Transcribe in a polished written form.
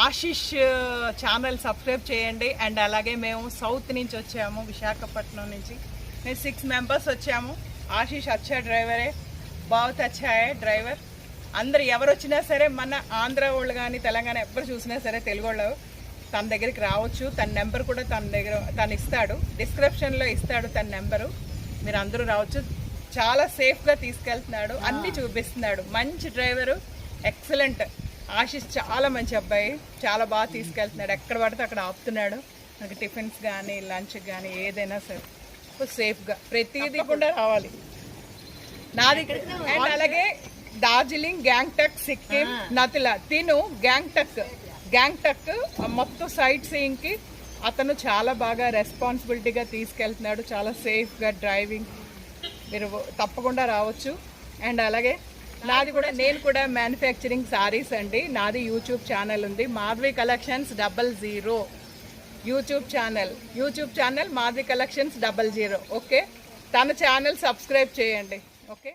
Ashish channel subscribe చేయండి. And అలాగే మేము సౌత్ నుంచి వచ్చాము, విశాఖపట్నం నుంచి. మేము 6 మెంబర్స్ వచ్చాము. ఆశిష్ అచ్చా డ్రైవరే, బాగుత్ అచ్చా డ్రైవర్. అందరు ఎవరు వచ్చినా సరే, మన ఆంధ్ర వాళ్ళు కానీ తెలంగాణ ఎవరు చూసినా సరే తెలుగు వాళ్ళు తన దగ్గరికి రావచ్చు. తన నెంబర్ కూడా తను ఇస్తాడు, డిస్క్రిప్షన్లో ఇస్తాడు తన నెంబరు. మీరు అందరూ రావచ్చు. చాలా సేఫ్గా తీసుకెళ్తున్నాడు, అన్నీ చూపిస్తున్నాడు. మంచి డ్రైవరు, ఎక్సలెంట్. ఆశిష్ చాలా మంచి అబ్బాయి, చాలా బాగా తీసుకెళ్తున్నాడు. ఎక్కడ పడితే అక్కడ ఆపుతున్నాడు. నాకు టిఫిన్స్ కానీ లంచ్ కానీ ఏదైనా సరే సేఫ్గా ప్రతిదీ కూడా రావాలి నాది. అండ్ అలాగే డార్జిలింగ్, గ్యాంగ్టక్, సిక్కిం, నతిలా తిను గ్యాంగ్టక్ మొత్తం సైట్ సీయింగ్కి అతను చాలా బాగా రెస్పాన్సిబిలిటీగా తీసుకెళ్తున్నాడు. చాలా సేఫ్గా డ్రైవింగ్. మీరు తప్పకుండా రావచ్చు. అండ్ అలాగే నేను కూడా మ్యానుఫ్యాక్చరింగ్ సారీస్ అండి. నాది యూట్యూబ్ ఛానల్ ఉంది, Madhavi collections 00 YouTube channel Madhavi collections 00. Okay, తన ఛానల్ సబ్స్క్రైబ్ చేయండి. ఓకే.